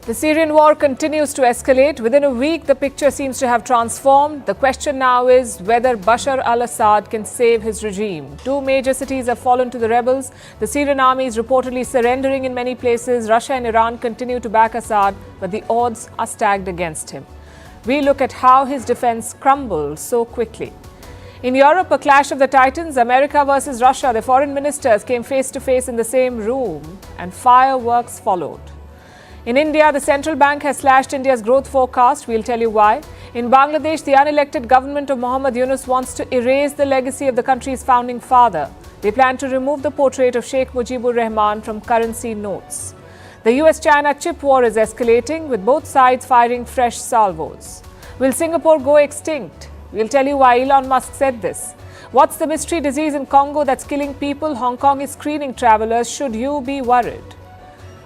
The Syrian war continues to escalate. Within a week, the picture seems to have transformed. The question now is whether Bashar al-Assad can save his regime. Two major cities have fallen to the rebels. The Syrian army is reportedly surrendering in many places. Russia and Iran continue to back Assad, but the odds are stacked against him. We look at how his defense crumbled so quickly. In Europe, a clash of the titans, America versus Russia. The foreign ministers came face to face in the same room, and fireworks followed. In India, the central bank has slashed India's growth forecast. We'll tell you why. In Bangladesh, the unelected government of Muhammad Yunus wants to erase the legacy of the country's founding father. They plan to remove the portrait of Sheikh Mujibur Rahman from currency notes. The US-China chip war is escalating, with both sides firing fresh salvos. Will Singapore go extinct? We'll tell you why Elon Musk said this. What's the mystery disease in Congo that's killing people? Hong Kong is screening travelers. Should you be worried?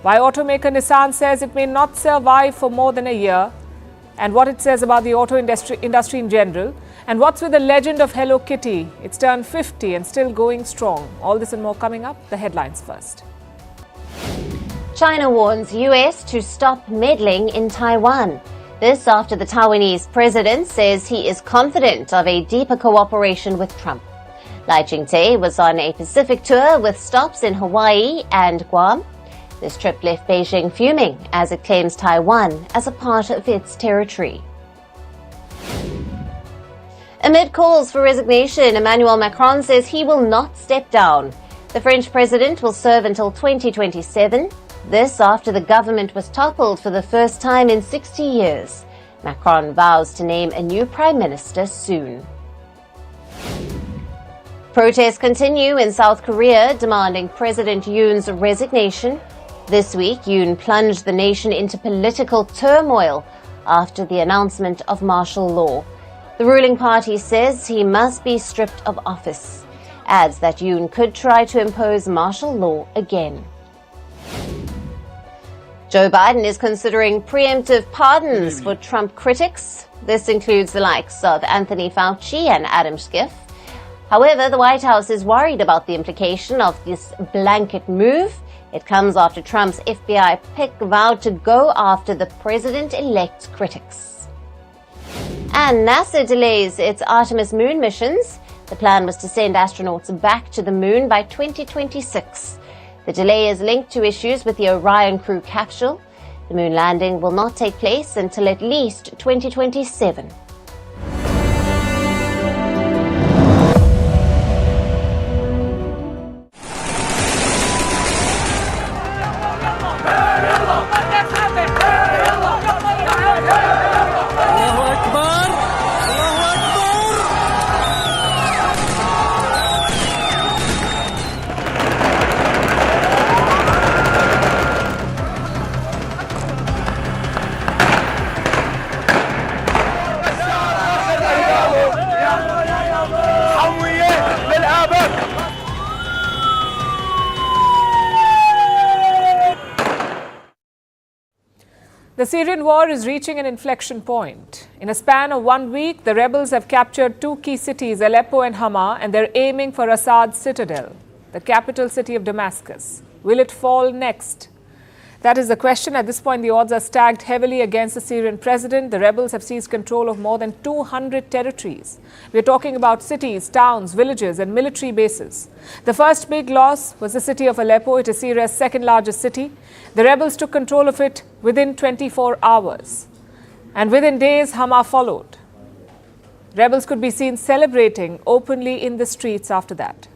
Why automaker Nissan says it may not survive for more than a year, and what it says about the auto industry in general, and what's with the legend of Hello Kitty? It's turned 50 and still going strong. All this and more coming up. The headlines first. China warns US to stop meddling in Taiwan. This after the Taiwanese president says he is confident of a deeper cooperation with Trump. Lai Ching-te was on a Pacific tour with stops in Hawaii and Guam. This trip left Beijing fuming as it claims Taiwan as a part of its territory. Amid calls for resignation, Emmanuel Macron says he will not step down. The French president will serve until 2027. This after the government was toppled for the first time in 60 years. Macron vows to name a new prime minister soon. Protests continue in South Korea demanding President Yoon's resignation. This week, Yoon plunged the nation into political turmoil after the announcement of martial law. The ruling party says he must be stripped of office, adds that Yoon could try to impose martial law again. Joe Biden is considering preemptive pardons for Trump critics. This includes the likes of Anthony Fauci and Adam Schiff. However, the White House is worried about the implication of this blanket move. It comes after Trump's FBI pick vowed to go after the president-elect's critics. And NASA delays its Artemis moon missions. The plan was to send astronauts back to the moon by 2026. The delay is linked to issues with the Orion crew capsule. The moon landing will not take place until at least 2027. The Syrian war is reaching an inflection point. In a span of 1 week, the rebels have captured two key cities, Aleppo and Hama, and they're aiming for Assad's citadel, the capital city of Damascus. Will it fall next? That is the question. At this point, the odds are stacked heavily against the Syrian president. The rebels have seized control of more than 200 territories. We're talking about cities, towns, villages, and military bases. The first big loss was the city of Aleppo. It is Syria's second largest city. The rebels took control of it within 24 hours. And within days, Hama followed. Rebels could be seen celebrating openly in the streets after that.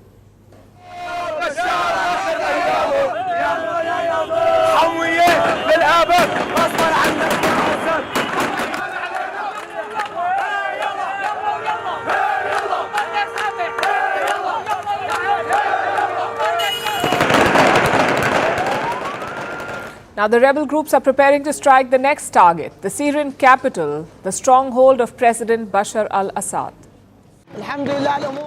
Now, the rebel groups are preparing to strike the next target, the Syrian capital, the stronghold of President Bashar al-Assad.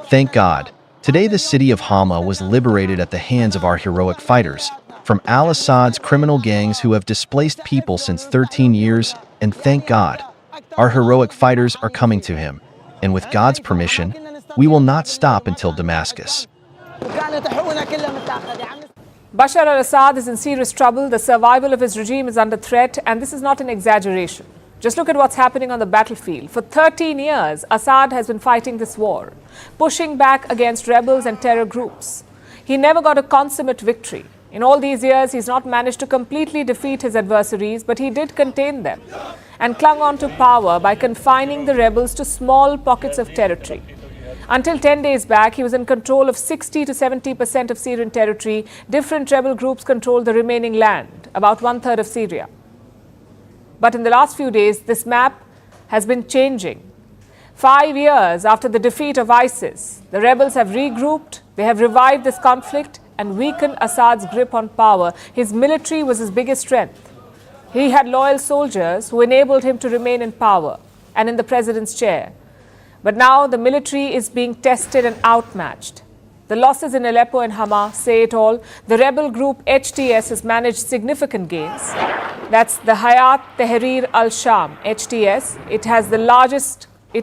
Thank God. Today, the city of Hama was liberated at the hands of our heroic fighters, from al-Assad's criminal gangs who have displaced people since 13 years, and thank God, our heroic fighters are coming to him, and with God's permission, we will not stop until Damascus. Bashar al-Assad is in serious trouble. The survival of his regime is under threat, and this is not an exaggeration. Just look at what's happening on the battlefield. For 13 years, Assad has been fighting this war, pushing back against rebels and terror groups. He never got a consummate victory. In all these years, he's not managed to completely defeat his adversaries, but he did contain them and clung on to power by confining the rebels to small pockets of territory. Until 10 days back, he was in control of 60 to 70% of Syrian territory. Different rebel groups controlled the remaining land, about one-third of Syria. But in the last few days, this map has been changing. 5 years after the defeat of ISIS, the rebels have regrouped, they have revived this conflict and weakened Assad's grip on power. His military was his biggest strength. He had loyal soldiers who enabled him to remain in power and in the president's chair. But now the military is being tested and outmatched. The losses in Aleppo and Hama say it all. The rebel group HTS has managed significant gains. That's the Hayat Tahrir al-Sham, HTS. It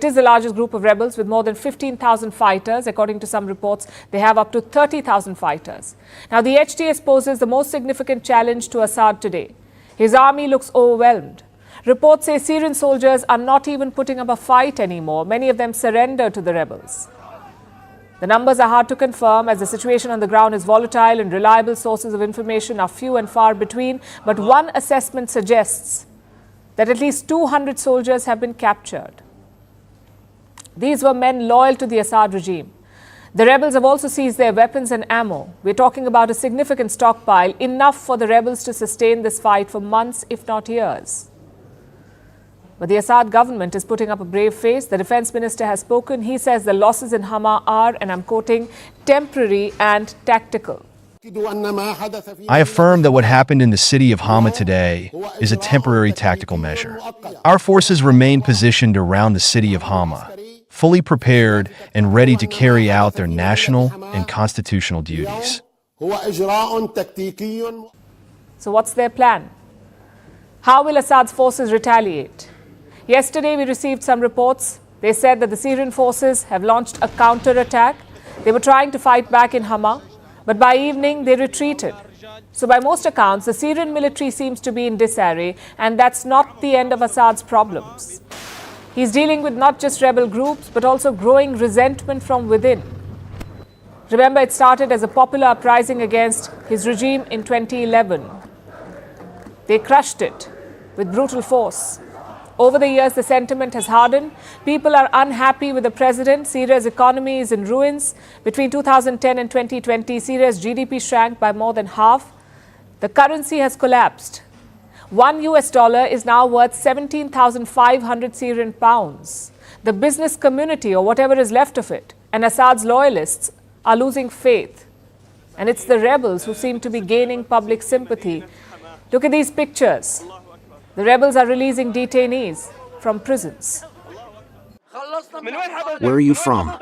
is the largest group of rebels with more than 15,000 fighters. According to some reports, they have up to 30,000 fighters. Now, the HTS poses the most significant challenge to Assad today. His army looks overwhelmed. Reports say Syrian soldiers are not even putting up a fight anymore. Many of them surrender to the rebels. The numbers are hard to confirm as the situation on the ground is volatile and reliable sources of information are few and far between. But one assessment suggests that at least 200 soldiers have been captured. These were men loyal to the Assad regime. The rebels have also seized their weapons and ammo. We're talking about a significant stockpile, enough for the rebels to sustain this fight for months, if not years. But the Assad government is putting up a brave face. The defense minister has spoken. He says the losses in Hama are, and I'm quoting, temporary and tactical. I affirm that what happened in the city of Hama today is a temporary tactical measure. Our forces remain positioned around the city of Hama, fully prepared and ready to carry out their national and constitutional duties. So what's their plan? How will Assad's forces retaliate? Yesterday, we received some reports. They said that the Syrian forces have launched a counterattack. They were trying to fight back in Hama, but by evening, they retreated. So by most accounts, the Syrian military seems to be in disarray, and that's not the end of Assad's problems. He's dealing with not just rebel groups, but also growing resentment from within. Remember, it started as a popular uprising against his regime in 2011. They crushed it with brutal force. Over the years, the sentiment has hardened. People are unhappy with the president. Syria's economy is in ruins. Between 2010 and 2020, Syria's GDP shrank by more than half. The currency has collapsed. $1 is now worth 17,500 Syrian pounds. The business community, or whatever is left of it, and Assad's loyalists are losing faith. And it's the rebels who seem to be gaining public sympathy. Look at these pictures. The rebels are releasing detainees from prisons. Where are you from?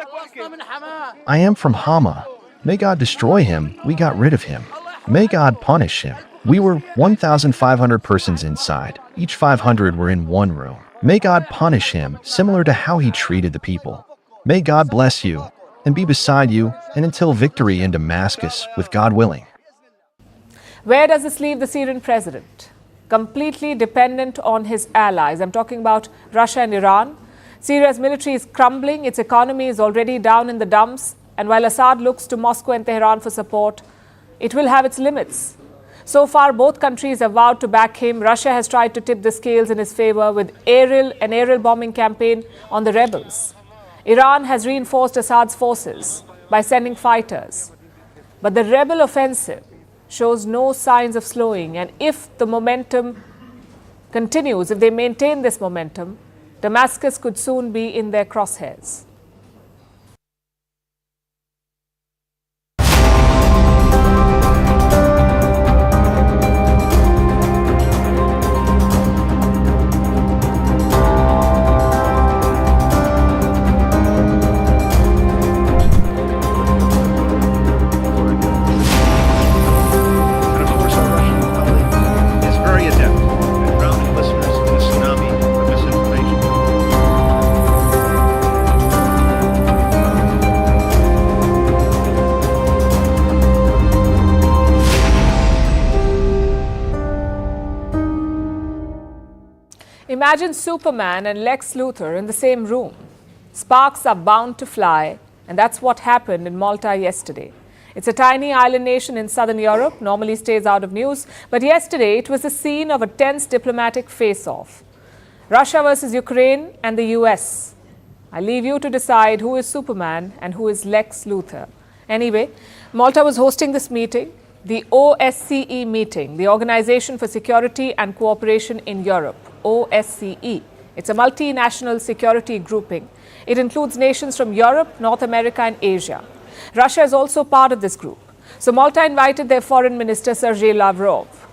I am from Hama. May God destroy him. We got rid of him. May God punish him. We were 1,500 persons inside. Each 500 were in one room. May God punish him, similar to how he treated the people. May God bless you and be beside you, and until victory in Damascus, with God willing. Where does this leave the Syrian president? Completely dependent on his allies. I'm talking about Russia and Iran. Syria's military is crumbling. Its economy is already down in the dumps. And while Assad looks to Moscow and Tehran for support, it will have its limits. So far, both countries have vowed to back him. Russia has tried to tip the scales in his favor with an aerial bombing campaign on the rebels. Iran has reinforced Assad's forces by sending fighters. But the rebel offensive shows no signs of slowing, and if the momentum continues, if they maintain this momentum, Damascus could soon be in their crosshairs. Imagine Superman and Lex Luthor in the same room. Sparks are bound to fly, and that's what happened in Malta yesterday. It's a tiny island nation in southern Europe, normally stays out of news, but yesterday it was the scene of a tense diplomatic face-off. Russia versus Ukraine and the US. I leave you to decide who is Superman and who is Lex Luthor. Anyway, Malta was hosting this meeting, the OSCE meeting, the Organization for Security and Cooperation in Europe, OSCE. It's a multinational security grouping. It includes nations from Europe, North America, and Asia. Russia is also part of this group. So Malta invited their foreign minister, Sergei Lavrov.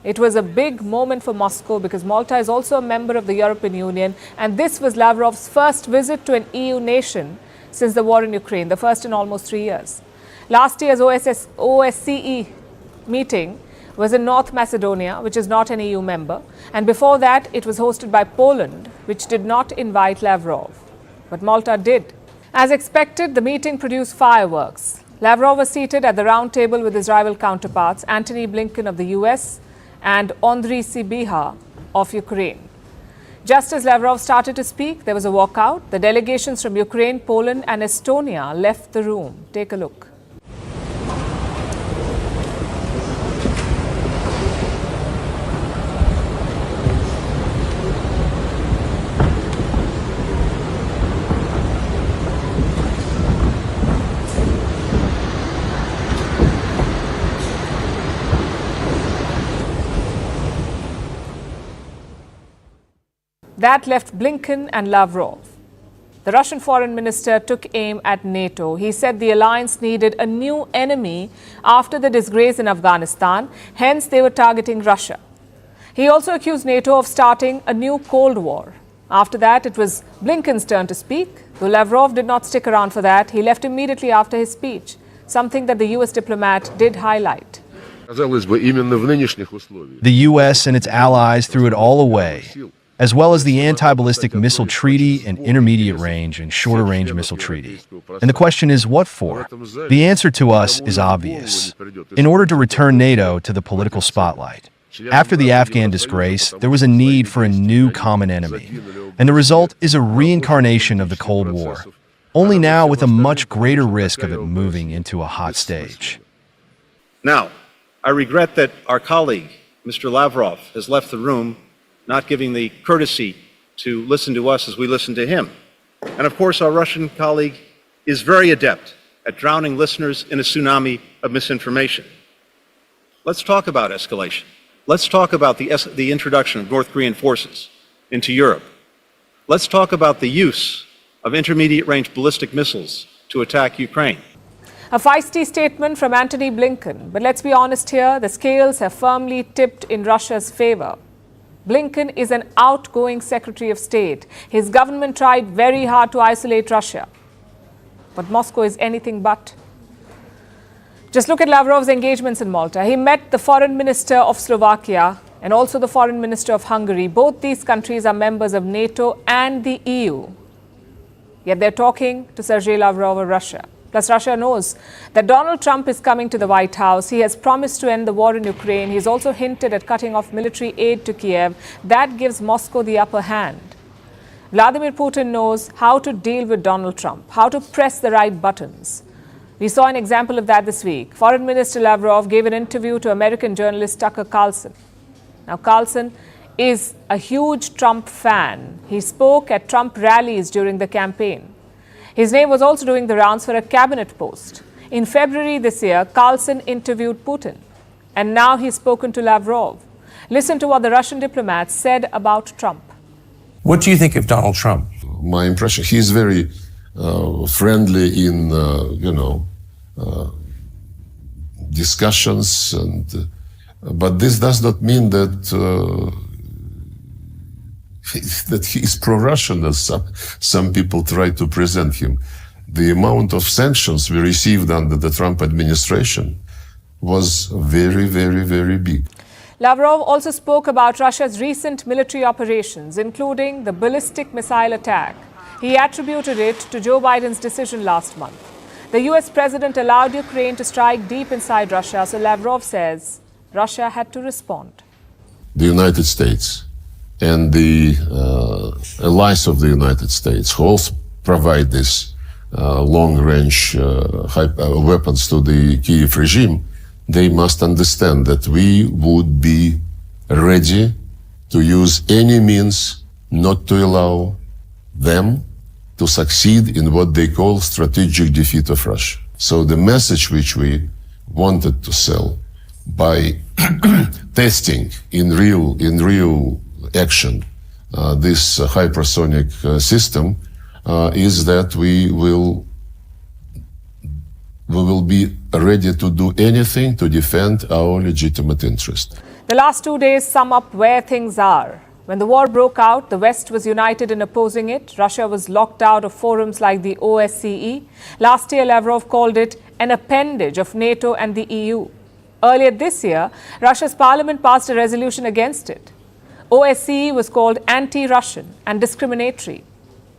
It was a big moment for Moscow because Malta is also a member of the European Union, and this was Lavrov's first visit to an EU nation since the war in Ukraine, the first in almost 3 years. Last year's OSCE meeting was in North Macedonia, which is not an EU member, and before that it was hosted by Poland, which did not invite Lavrov. But Malta did. As expected, the meeting produced fireworks. Lavrov was seated at the round table with his rival counterparts, Antony Blinken of the US and Andriy Sybiha of Ukraine. Just as Lavrov started to speak, there was a walkout. The delegations from Ukraine, Poland and Estonia left the room. Take a look. That left Blinken and Lavrov. The Russian foreign minister took aim at NATO. He said the alliance needed a new enemy after the disgrace in Afghanistan, hence they were targeting Russia. He also accused NATO of starting a new Cold War. After that, it was Blinken's turn to speak. Though Lavrov did not stick around for that, he left immediately after his speech, something that the US diplomat did highlight. The US and its allies threw it all away, as well as the anti-ballistic missile treaty and intermediate range and shorter range missile treaty. And the question is, what for? The answer to us is obvious. In order to return NATO to the political spotlight. After the Afghan disgrace, there was a need for a new common enemy. And the result is a reincarnation of the Cold War, only now with a much greater risk of it moving into a hot stage. Now, I regret that our colleague, Mr. Lavrov, has left the room, not giving the courtesy to listen to us as we listen to him. And of course, our Russian colleague is very adept at drowning listeners in a tsunami of misinformation. Let's talk about escalation. Let's talk about the introduction of North Korean forces into Europe. Let's talk about the use of intermediate-range ballistic missiles to attack Ukraine. A feisty statement from Antony Blinken. But let's be honest here, the scales have firmly tipped in Russia's favor. Blinken is an outgoing Secretary of State. His government tried very hard to isolate Russia. But Moscow is anything but. Just look at Lavrov's engagements in Malta. He met the foreign minister of Slovakia and also the foreign minister of Hungary. Both these countries are members of NATO and the EU. Yet they're talking to Sergei Lavrov of Russia. Plus, Russia knows that Donald Trump is coming to the White House. He has promised to end the war in Ukraine. He's also hinted at cutting off military aid to Kiev. That gives Moscow the upper hand. Vladimir Putin knows how to deal with Donald Trump, how to press the right buttons. We saw an example of that this week. Foreign Minister Lavrov gave an interview to American journalist Tucker Carlson. Now, Carlson is a huge Trump fan. He spoke at Trump rallies during the campaign. His name was also doing the rounds for a cabinet post. In February this year, Carlson interviewed Putin. And now he's spoken to Lavrov. Listen to what the Russian diplomat said about Trump. What do you think of Donald Trump? My impression, he's very friendly in, discussions, but this does not mean that that he is pro-Russian, as some people try to present him. The amount of sanctions we received under the Trump administration was very, very, very big. Lavrov also spoke about Russia's recent military operations, including the ballistic missile attack. He attributed it to Joe Biden's decision last month. The US president allowed Ukraine to strike deep inside Russia, so Lavrov says Russia had to respond. The United States and the allies of the United States, who also provide this long-range weapons to the Kyiv regime, they must understand that we would be ready to use any means not to allow them to succeed in what they call strategic defeat of Russia. So the message which we wanted to sell by testing in real action this hypersonic system is that we will be ready to do anything to defend our legitimate interest. The last 2 days sum up where things are. When the war broke out, the West was united in opposing it. Russia was locked out of forums like the OSCE. Last year, Lavrov called it an appendage of NATO and the EU. Earlier this year, Russia's parliament passed a resolution against it. OSCE was called anti-Russian and discriminatory.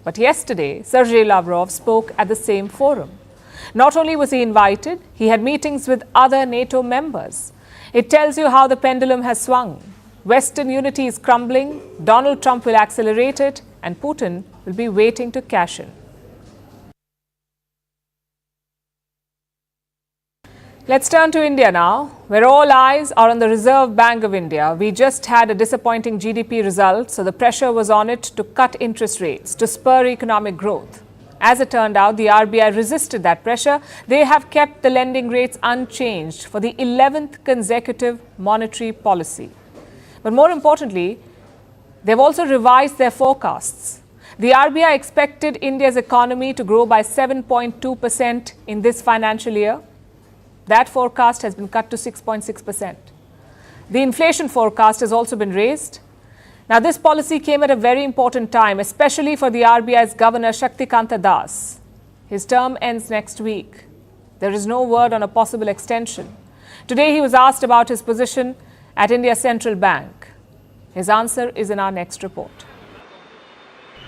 But yesterday, Sergei Lavrov spoke at the same forum. Not only was he invited, he had meetings with other NATO members. It tells you how the pendulum has swung. Western unity is crumbling, Donald Trump will accelerate it, and Putin will be waiting to cash in. Let's turn to India now, where all eyes are on the Reserve Bank of India. We just had a disappointing GDP result, so the pressure was on it to cut interest rates to spur economic growth. As it turned out, the RBI resisted that pressure. They have kept the lending rates unchanged for the 11th consecutive monetary policy. But more importantly, they've also revised their forecasts. The RBI expected India's economy to grow by 7.2% in this financial year. That forecast has been cut to 6.6%. The inflation forecast has also been raised. Now, this policy came at a very important time, especially for the RBI's Governor Shaktikanta Das. His term ends next week. There is no word on a possible extension. Today, he was asked about his position at India's central bank. His answer is in our next report.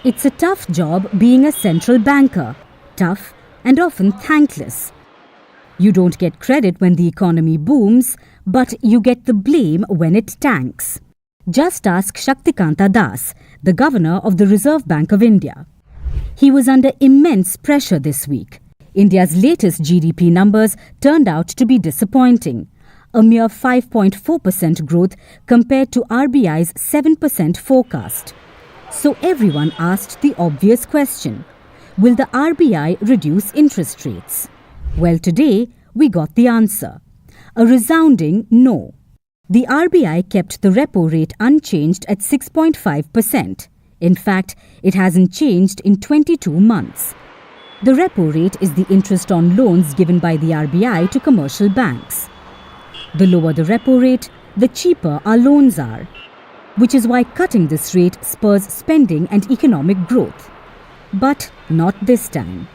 It's a tough job being a central banker. Tough and often thankless. You don't get credit when the economy booms, but you get the blame when it tanks. Just ask Shaktikanta Das, the governor of the Reserve Bank of India. He was under immense pressure this week. India's latest GDP numbers turned out to be disappointing. A mere 5.4% growth compared to RBI's 7% forecast. So everyone asked the obvious question, will the RBI reduce interest rates? Well, today we got the answer. A resounding no. The RBI kept the repo rate unchanged at 6.5%. In fact, it hasn't changed in 22 months. The repo rate is the interest on loans given by the RBI to commercial banks. The lower the repo rate, the cheaper our loans are, which is why cutting this rate spurs spending and economic growth. But not this time,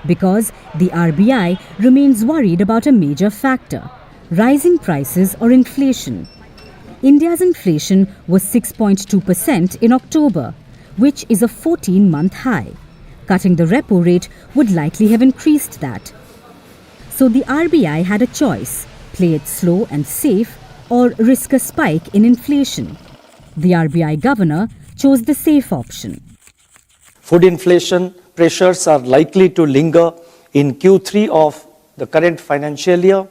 because the RBI remains worried about a major factor, rising prices or inflation. India's inflation was 6.2% in October, which is a 14-month high. Cutting the repo rate would likely have increased that. So the RBI had a choice. Play it slow and safe, or risk a spike in inflation. The RBI governor chose the safe option. Food inflation pressures are likely to linger in Q3 of the current financial year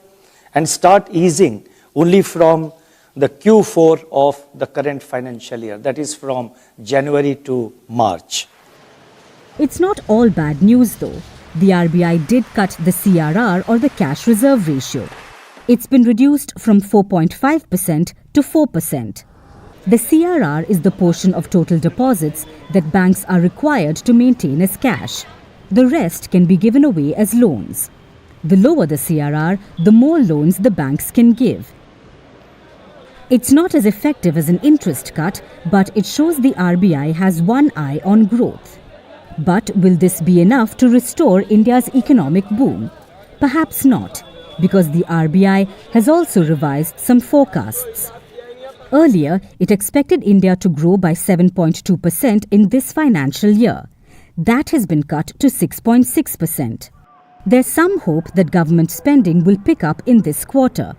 and start easing only from the Q4 of the current financial year, that is from January to March. It's not all bad news though. The RBI did cut the CRR, or the cash reserve ratio. It's been reduced from 4.5% to 4%. The CRR is the portion of total deposits that banks are required to maintain as cash. The rest can be given away as loans. The lower the CRR, the more loans the banks can give. It's not as effective as an interest cut, but it shows the RBI has one eye on growth. But will this be enough to restore India's economic boom? Perhaps not, because the RBI has also revised some forecasts. Earlier, it expected India to grow by 7.2% in this financial year. That has been cut to 6.6%. There's some hope that government spending will pick up in this quarter.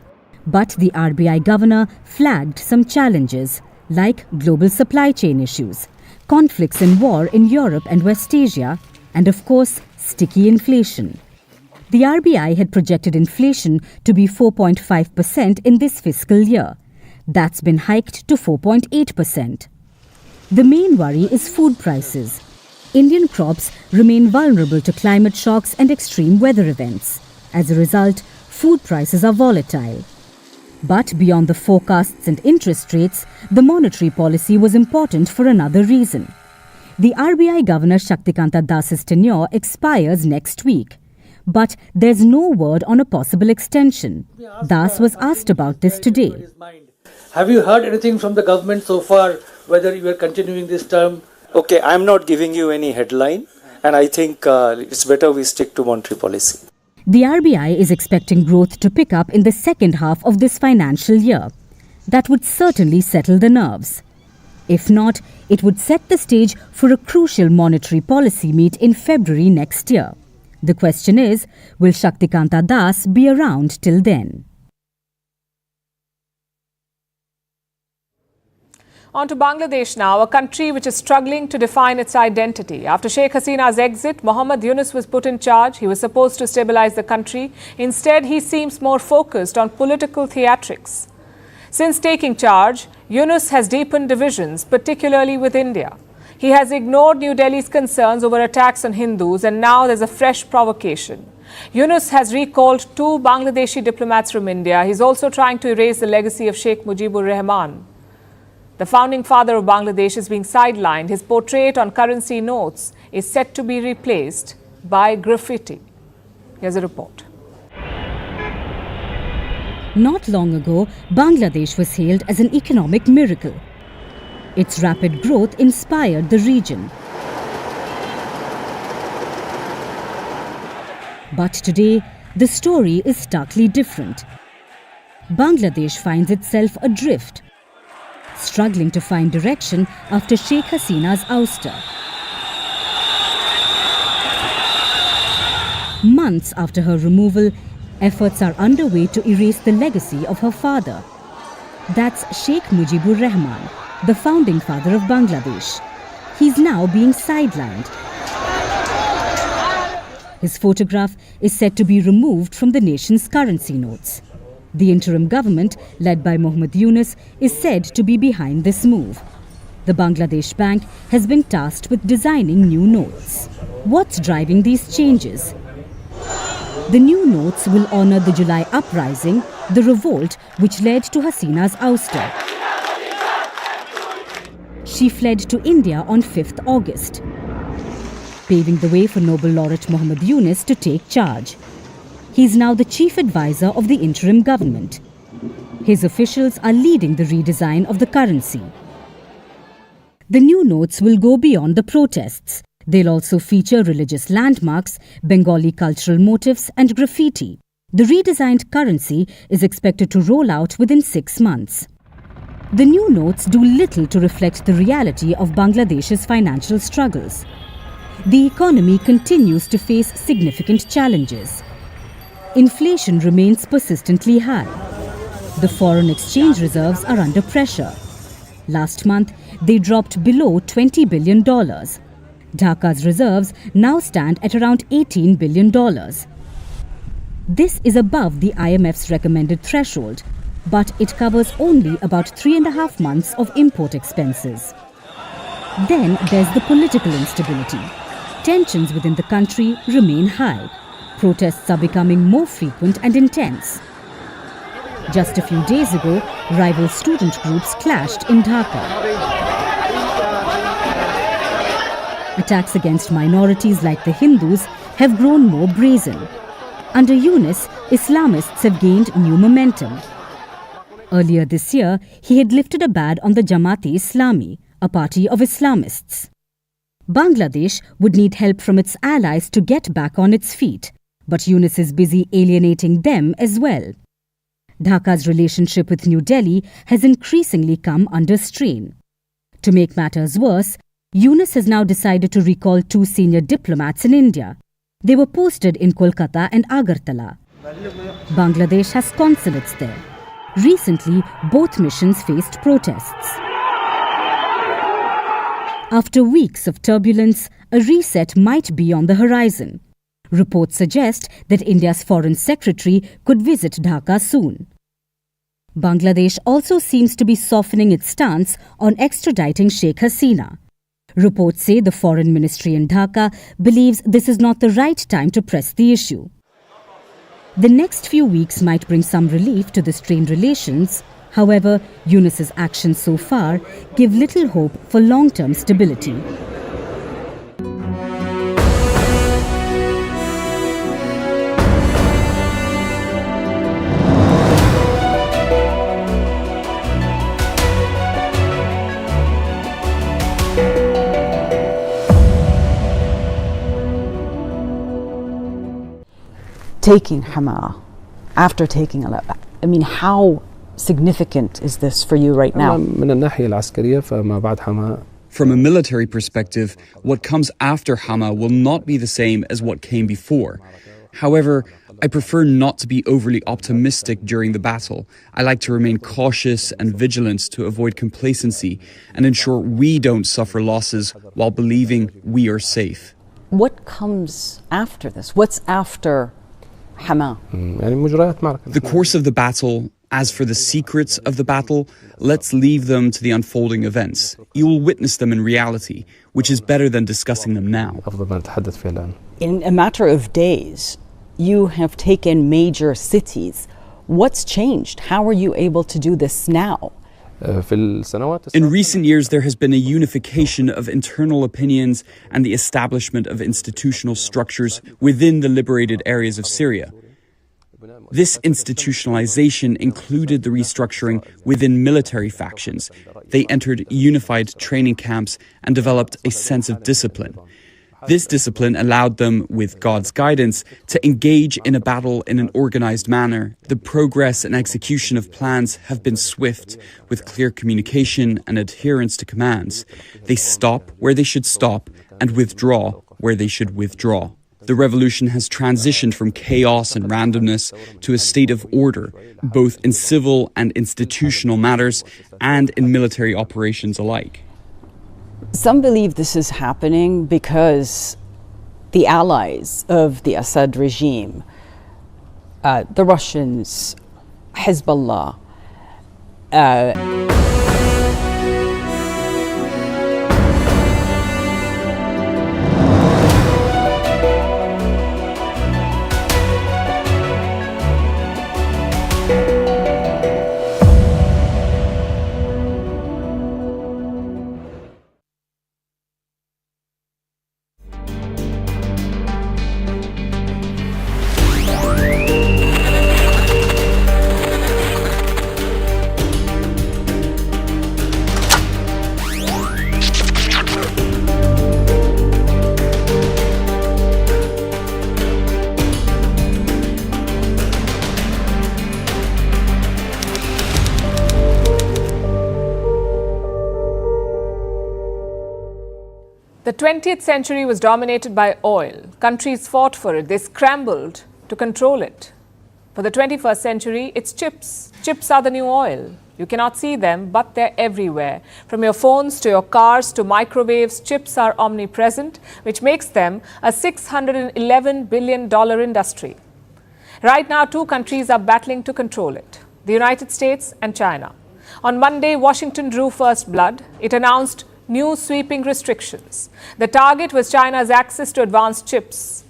But the RBI governor flagged some challenges, like global supply chain issues, conflicts and war in Europe and West Asia, and of course, sticky inflation. The RBI had projected inflation to be 4.5% in this fiscal year. That's been hiked to 4.8%. The main worry is food prices. Indian crops remain vulnerable to climate shocks and extreme weather events. As a result, food prices are volatile. But beyond the forecasts and interest rates, the monetary policy was important for another reason. The RBI Governor Shaktikanta Das's tenure expires next week. But there's no word on a possible extension. Das was asked about this today. Have you heard anything from the government so far, whether you are continuing this term? Okay, I'm not giving you any headline, and I think it's better we stick to monetary policy. The RBI is expecting growth to pick up in the second half of this financial year. That would certainly settle the nerves. If not, it would set the stage for a crucial monetary policy meet in February next year. The question is, will Shaktikanta Das be around till then? On to Bangladesh now, a country which is struggling to define its identity. After Sheikh Hasina's exit, Mohammad Yunus was put in charge. He was supposed to stabilize the country. Instead, he seems more focused on political theatrics. Since taking charge, Yunus has deepened divisions, particularly with India. He has ignored New Delhi's concerns over attacks on Hindus, and now there's a fresh provocation. Yunus has recalled 2 Bangladeshi diplomats from India. He's also trying to erase the legacy of Sheikh Mujibur Rahman. The founding father of Bangladesh is being sidelined. His portrait on currency notes is set to be replaced by graffiti. Here's a report. Not long ago, Bangladesh was hailed as an economic miracle. Its rapid growth inspired the region. But today, the story is starkly different. Bangladesh finds itself adrift, struggling to find direction after Sheikh Hasina's ouster. Months after her removal, efforts are underway to erase the legacy of her father. That's Sheikh Mujibur Rahman, the founding father of Bangladesh. He's now being sidelined. His photograph is said to be removed from the nation's currency notes. The interim government, led by Mohammad Yunus, is said to be behind this move. The Bangladesh Bank has been tasked with designing new notes. What's driving these changes? The new notes will honor the July uprising, the revolt which led to Hasina's ouster. She fled to India on 5th August, paving the way for Nobel laureate Mohammad Yunus to take charge. He is now the chief advisor of the interim government. His officials are leading the redesign of the currency. The new notes will go beyond the protests. They'll also feature religious landmarks, Bengali cultural motifs, and graffiti. The redesigned currency is expected to roll out within 6 months. The new notes do little to reflect the reality of Bangladesh's financial struggles. The economy continues to face significant challenges. Inflation remains persistently high. The foreign exchange reserves are under pressure. Last month, they dropped below $20 billion. Dhaka's reserves now stand at around $18 billion. This is above the IMF's recommended threshold, but it covers only about 3.5 months of import expenses. Then there's the political instability. Tensions within the country remain high. Protests are becoming more frequent and intense. Just a few days ago, rival student groups clashed in Dhaka. Attacks against minorities like the Hindus have grown more brazen. Under Yunus, Islamists have gained new momentum. Earlier this year, he had lifted a ban on the Jamaat-e-Islami, a party of Islamists. Bangladesh would need help from its allies to get back on its feet, but Yunus is busy alienating them as well. Dhaka's relationship with New Delhi has increasingly come under strain. To make matters worse, Yunus has now decided to recall 2 senior diplomats in India. They were posted in Kolkata and Agartala. Bangladesh has consulates there. Recently, both missions faced protests. After weeks of turbulence, a reset might be on the horizon. Reports suggest that India's Foreign Secretary could visit Dhaka soon. Bangladesh also seems to be softening its stance on extraditing Sheikh Hasina. Reports say the Foreign Ministry in Dhaka believes this is not the right time to press the issue. The next few weeks might bring some relief to the strained relations. However, Yunus's actions so far give little hope for long-term stability. Taking Hama, after taking Aleppo, I mean, how significant is this for you right now? From a military perspective, what comes after Hama will not be the same as what came before. However, I prefer not to be overly optimistic during the battle. I like to remain cautious and vigilant to avoid complacency and ensure we don't suffer losses while believing we are safe. What comes after this? What's after Hama? The course of the battle, as for the secrets of the battle, let's leave them to the unfolding events. You will witness them in reality, which is better than discussing them now. In a matter of days, you have taken major cities. What's changed? How are you able to do this now? In recent years, there has been a unification of internal opinions and the establishment of institutional structures within the liberated areas of Syria. This institutionalization included the restructuring within military factions. They entered unified training camps and developed a sense of discipline. This discipline allowed them, with God's guidance, to engage in a battle in an organized manner. The progress and execution of plans have been swift, with clear communication and adherence to commands. They stop where they should stop and withdraw where they should withdraw. The revolution has transitioned from chaos and randomness to a state of order, both in civil and institutional matters and in military operations alike. Some believe this is happening because the allies of the Assad regime, the Russians, Hezbollah, The 20th century was dominated by oil. Countries fought for it. They scrambled to control it. For the 21st century, it's chips. Chips are the new oil. You cannot see them, but they're everywhere. From your phones to your cars to microwaves, chips are omnipresent, which makes them a $611 billion industry. Right now, two countries are battling to control it: the United States and China. On Monday, Washington drew first blood. It announced new sweeping restrictions. The target was China's access to advanced chips.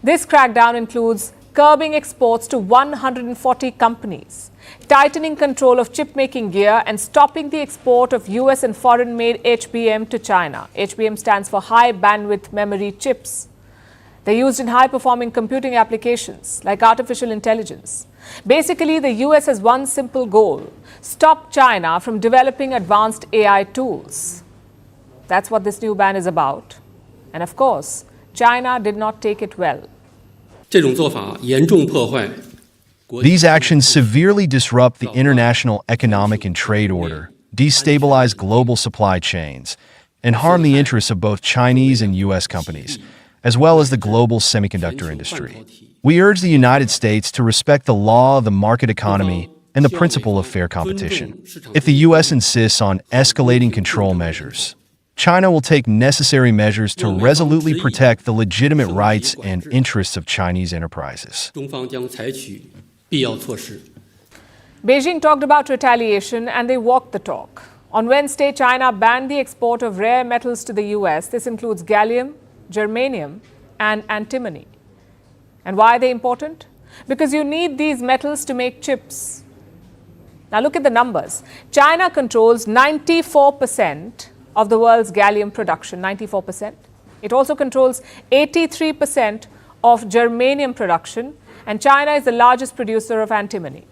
This crackdown includes curbing exports to 140 companies, tightening control of chip-making gear, and stopping the export of US and foreign-made HBM to China. HBM stands for high bandwidth memory chips. They're used in high-performing computing applications like artificial intelligence. Basically, the US has one simple goal: stop China from developing advanced AI tools. That's what this new ban is about. And of course, China did not take it well. These actions severely disrupt the international economic and trade order, destabilize global supply chains, and harm the interests of both Chinese and U.S. companies, as well as the global semiconductor industry. We urge the United States to respect the law of the market economy and the principle of fair competition. If the U.S. insists on escalating control measures, China will take necessary measures to resolutely protect the legitimate rights and interests of Chinese enterprises. Beijing talked about retaliation and they walked the talk. On Wednesday, China banned the export of rare metals to the US. This includes gallium, germanium, and antimony. And why are they important? Because you need these metals to make chips. Now look at the numbers. China controls 94% of the world's gallium production, 94%. It also controls 83% of germanium production, and China is the largest producer of antimony.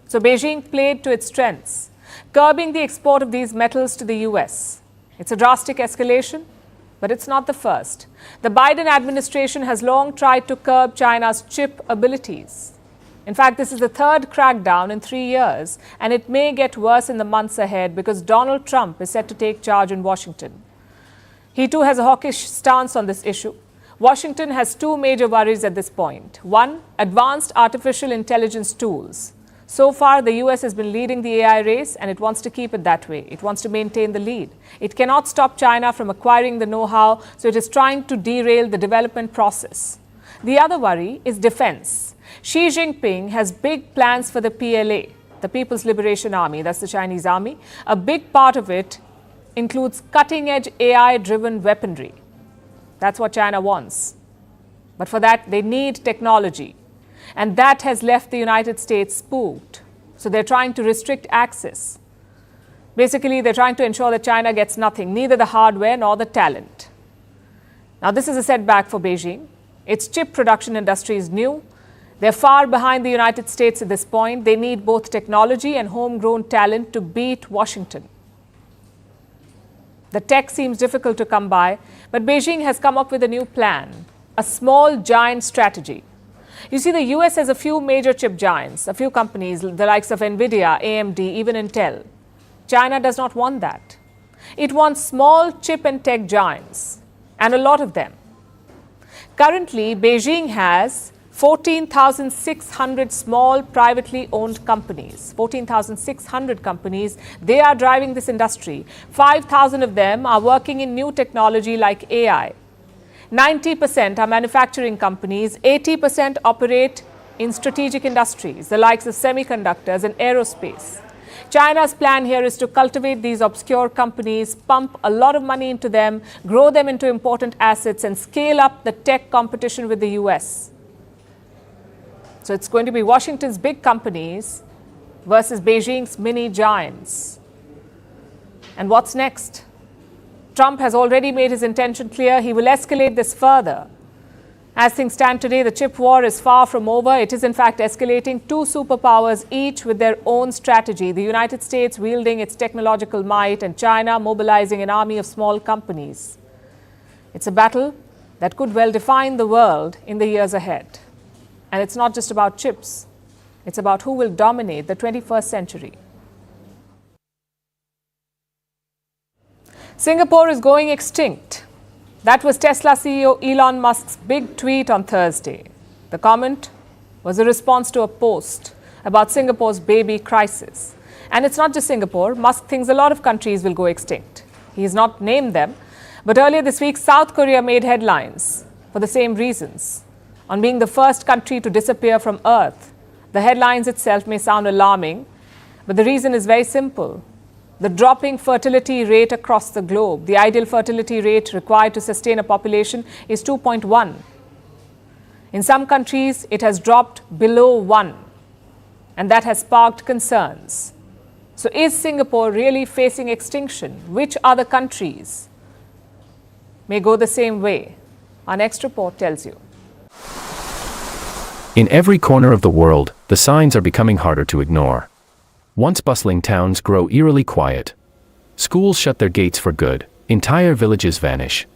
So Beijing played to its strengths, curbing the export of these metals to the US. It's a drastic escalation, but it's not the first. The Biden administration has long tried to curb China's chip abilities. In fact, this is the third crackdown in 3 years, and it may get worse in the months ahead because Donald Trump is set to take charge in Washington. He too has a hawkish stance on this issue. Washington has two major worries at this point. One, advanced artificial intelligence tools. So far, the US has been leading the AI race, and it wants to keep it that way. It wants to maintain the lead. It cannot stop China from acquiring the know-how, so it is trying to derail the development process. The other worry is defense. Xi Jinping has big plans for the PLA, the People's Liberation Army, that's the Chinese army. A big part of it includes cutting-edge AI-driven weaponry. That's what China wants. But for that, they need technology. And that has left the United States spooked. So they're trying to restrict access. Basically, they're trying to ensure that China gets nothing, neither the hardware nor the talent. Now, this is a setback for Beijing. Its chip production industry is new. They're far behind the United States at this point. They need both technology and homegrown talent to beat Washington. The tech seems difficult to come by, but Beijing has come up with a new plan, a small giant strategy. You see, the US has a few major chip giants, a few companies, the likes of NVIDIA, AMD, even Intel. China does not want that. It wants small chip and tech giants, and a lot of them. Currently, Beijing has 14,600 small privately owned companies, 14,600 companies. They are driving this industry. 5,000 of them are working in new technology like AI. 90% are manufacturing companies. 80% operate in strategic industries, the likes of semiconductors and aerospace. China's plan here is to cultivate these obscure companies, pump a lot of money into them, grow them into important assets, and scale up the tech competition with the US. So it's going to be Washington's big companies versus Beijing's mini giants. And what's next? Trump has already made his intention clear. He will escalate this further. As things stand today, the chip war is far from over. It is in fact escalating. Two superpowers, each with their own strategy. The United States wielding its technological might and China mobilizing an army of small companies. It's a battle that could well define the world in the years ahead. And it's not just about chips. It's about who will dominate the 21st century. Singapore is going extinct. That was Tesla CEO Elon Musk's big tweet on Thursday. The comment was a response to a post about Singapore's baby crisis. And it's not just Singapore. Musk thinks a lot of countries will go extinct. He has not named them. But earlier this week, South Korea made headlines for the same reasons, on being the first country to disappear from Earth. The headlines itself may sound alarming, but the reason is very simple. The dropping fertility rate across the globe. The ideal fertility rate required to sustain a population is 2.1. In some countries, it has dropped below 1, and that has sparked concerns. So is Singapore really facing extinction? Which other countries may go the same way? Our next report tells you. In every corner of the world, the signs are becoming harder to ignore. Once bustling towns grow eerily quiet. Schools shut their gates for good. Entire villages vanish.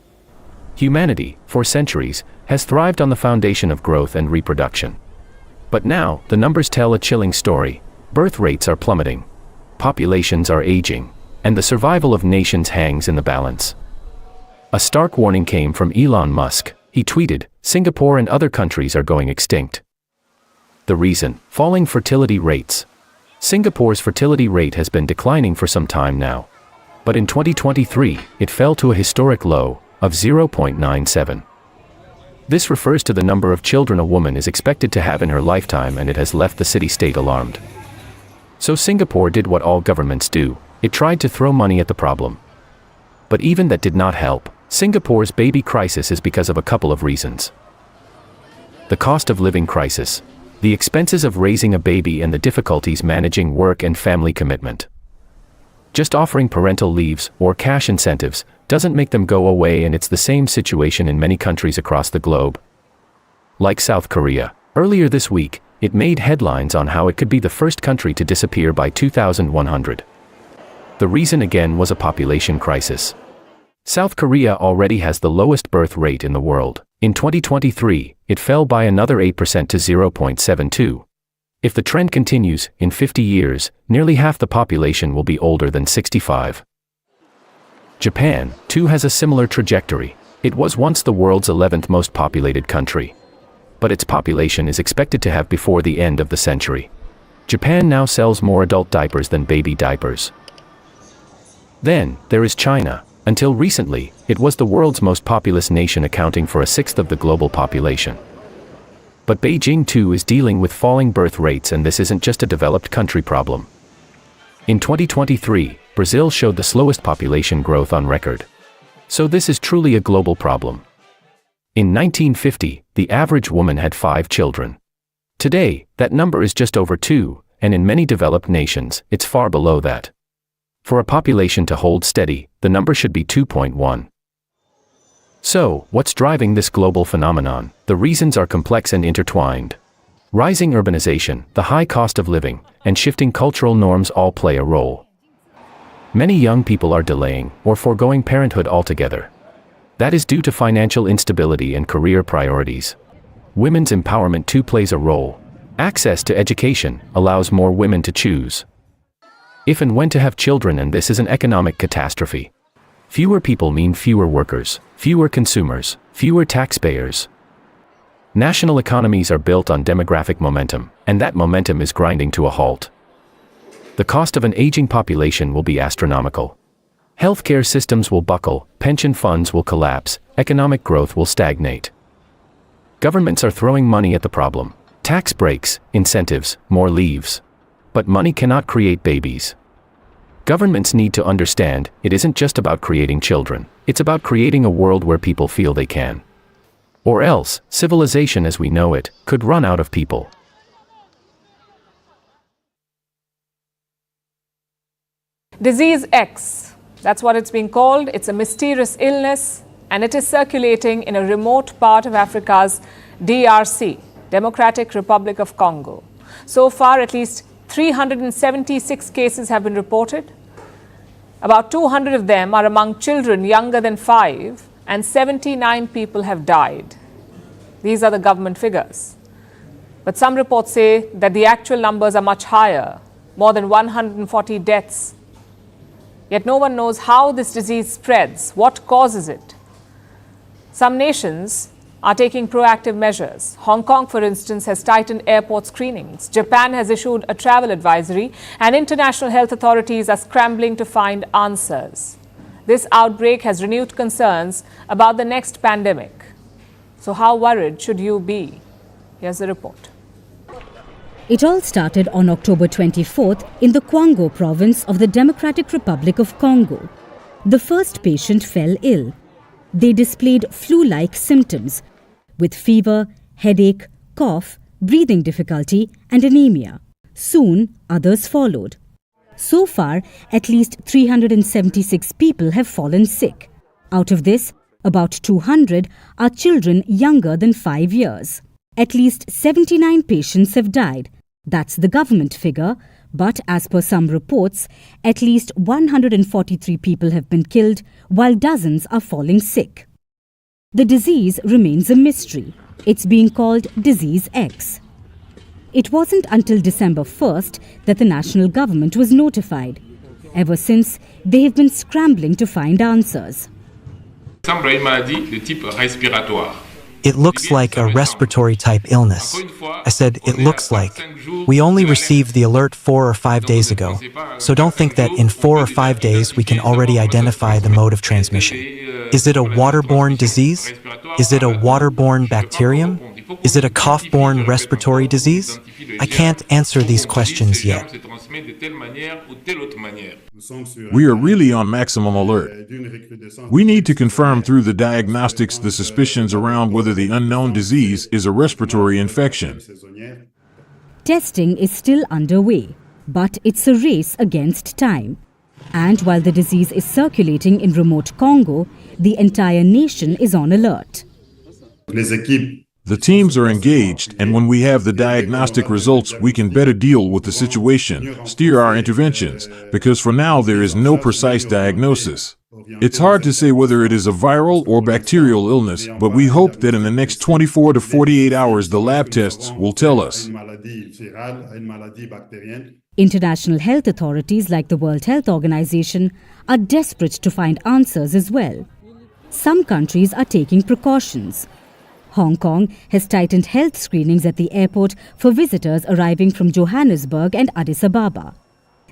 Humanity, for centuries, has thrived on the foundation of growth and reproduction. But now, the numbers tell a chilling story. Birth rates are plummeting. Populations are aging. And the survival of nations hangs in the balance. A stark warning came from Elon Musk. He tweeted, "Singapore and other countries are going extinct." The reason? Falling fertility rates. Singapore's fertility rate has been declining for some time now. But in 2023, it fell to a historic low of 0.97. This refers to the number of children a woman is expected to have in her lifetime, and it has left the city-state alarmed. So Singapore did what all governments do. It tried to throw money at the problem. But even that did not help. Singapore's baby crisis is because of a couple of reasons. The cost of living crisis, the expenses of raising a baby, and the difficulties managing work and family commitment. Just offering parental leaves or cash incentives doesn't make them go away, and it's the same situation in many countries across the globe. Like South Korea, earlier this week, it made headlines on how it could be the first country to disappear by 2100. The reason again was a population crisis. South Korea already has the lowest birth rate in the world. In 2023, it fell by another 8% to 0.72. If the trend continues, in 50 years, nearly half the population will be older than 65. Japan, too, has a similar trajectory. It was once the world's 11th most populated country. But its population is expected to have before the end of the century. Japan now sells more adult diapers than baby diapers. Then, there is China. Until recently, it was the world's most populous nation, accounting for a sixth of the global population. But Beijing too is dealing with falling birth rates, and this isn't just a developed country problem. In 2023, Brazil showed the slowest population growth on record. So this is truly a global problem. In 1950, the average woman had 5 children. Today, that number is just over 2, and in many developed nations, it's far below that. For a population to hold steady, the number should be 2.1. So, what's driving this global phenomenon? The reasons are complex and intertwined. Rising urbanization, the high cost of living, and shifting cultural norms all play a role. Many young people are delaying or foregoing parenthood altogether. That is due to financial instability and career priorities. Women's empowerment too plays a role. Access to education allows more women to choose if and when to have children, and this is an economic catastrophe. Fewer people mean fewer workers, fewer consumers, fewer taxpayers. National economies are built on demographic momentum, and that momentum is grinding to a halt. The cost of an aging population will be astronomical. Healthcare systems will buckle, pension funds will collapse, economic growth will stagnate. Governments are throwing money at the problem. Tax breaks, incentives, more leaves. But money cannot create babies. Governments need to understand, it isn't just about creating children, it's about creating a world where people feel they can. Or else, civilization as we know it, could run out of people. Disease X, that's what it's being called. It's a mysterious illness, and it is circulating in a remote part of Africa's DRC, Democratic Republic of Congo. So far, at least 376 cases have been reported. About 200 of them are among children younger than 5, and 79 people have died. These are the government figures. But some reports say that the actual numbers are much higher, more than 140 deaths. Yet no one knows how this disease spreads, what causes it. Some nations are taking proactive measures. Hong Kong, for instance, has tightened airport screenings. Japan has issued a travel advisory, and international health authorities are scrambling to find answers. This outbreak has renewed concerns about the next pandemic. So how worried should you be? Here's the report. It all started on October 24th in the Kwango province of the Democratic Republic of Congo. The first patient fell ill. They displayed flu-like symptoms with fever, headache, cough, breathing difficulty and anemia. Soon, others followed. So far, at least 376 people have fallen sick. Out of this, about 200 are children younger than 5 years. At least 79 patients have died. That's the government figure, but as per some reports, at least 143 people have been killed, while dozens are falling sick. The disease remains a mystery. It's being called Disease X. It wasn't until December 1st that the national government was notified. Ever since, they have been scrambling to find answers. Il semble une maladie de type respiratoire. it looks like a respiratory type illness. I said, it looks like. We only received the alert 4 or 5 days ago, so don't think that in 4 or 5 days we can already identify the mode of transmission. Is it a waterborne disease? Is it a waterborne bacterium? Is it a cough-borne respiratory disease? I can't answer these questions yet. We are really on maximum alert. We need to confirm through the diagnostics the suspicions around whether the unknown disease is a respiratory infection. Testing is still underway, but it's a race against time. And while the disease is circulating in remote Congo, the entire nation is on alert. The teams are engaged, and when we have the diagnostic results, we can better deal with the situation, steer our interventions, because for now there is no precise diagnosis. It's hard to say whether it is a viral or bacterial illness, but we hope that in the next 24 to 48 hours the lab tests will tell us. International health authorities like the World Health Organization are desperate to find answers as well. Some countries are taking precautions. Hong Kong has tightened health screenings at the airport for visitors arriving from Johannesburg and Addis Ababa.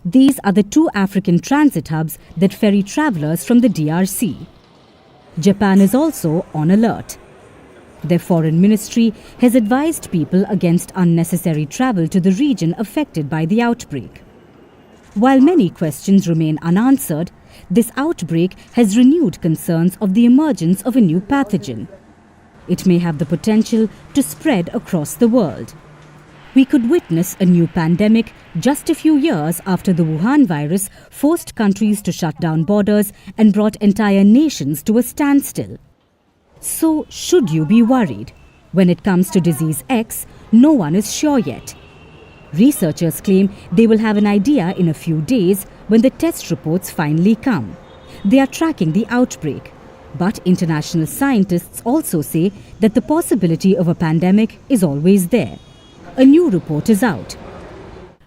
These are the two African transit hubs that ferry travelers from the DRC. Japan is also on alert. Their foreign ministry has advised people against unnecessary travel to the region affected by the outbreak. While many questions remain unanswered, this outbreak has renewed concerns of the emergence of a new pathogen. It may have the potential to spread across the world. We could witness a new pandemic just a few years after the Wuhan virus forced countries to shut down borders and brought entire nations to a standstill. So, should you be worried? When it comes to disease X, no one is sure yet. Researchers claim they will have an idea in a few days when the test reports finally come. They are tracking the outbreak. But international scientists also say that the possibility of a pandemic is always there. A new report is out.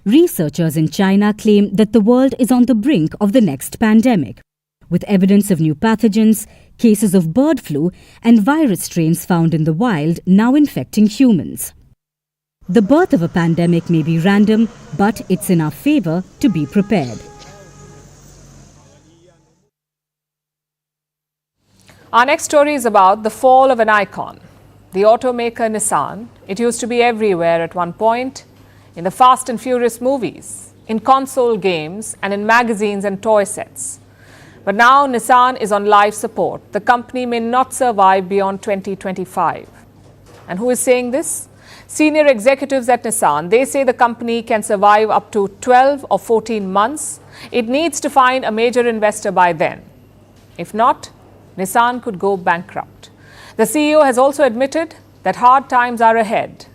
Researchers in China claim that the world is on the brink of the next pandemic, with evidence of new pathogens, cases of bird flu, and virus strains found in the wild now infecting humans. The birth of a pandemic may be random, but it's in our favor to be prepared. Our next story is about the fall of an icon, the automaker Nissan. It used to be everywhere at one point, in the Fast and Furious movies, in console games, and in magazines and toy sets. But now Nissan is on life support. The company may not survive beyond 2025. And who is saying this? Senior executives at Nissan. They say the company can survive up to 12 or 14 months. It needs to find a major investor by then. If not, Nissan could go bankrupt. The CEO has also admitted that hard times are ahead.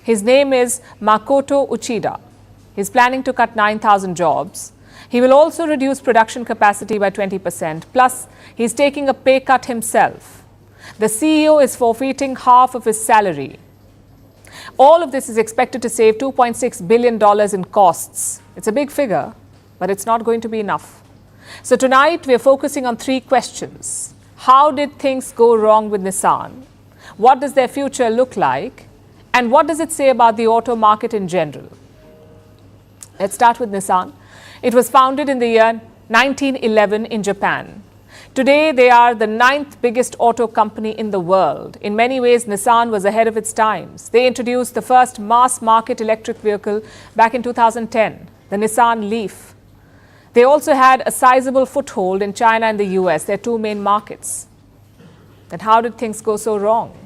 His name is Makoto Uchida. He's planning to cut 9,000 jobs. He will also reduce production capacity by 20%. Plus, he's taking a pay cut himself. The CEO is forfeiting half of his salary. All of this is expected to save $2.6 billion in costs. It's a big figure, but it's not going to be enough. So tonight, we're focusing on 3 questions. How did things go wrong with Nissan? What does their future look like? And what does it say about the auto market in general? Let's start with Nissan. It was founded in the year 1911 in Japan. Today, they are the 9th biggest auto company in the world. In many ways, Nissan was ahead of its times. They introduced the first mass-market electric vehicle back in 2010, the Nissan Leaf. They also had a sizable foothold in China and the US, their 2 main markets. Then how did things go so wrong?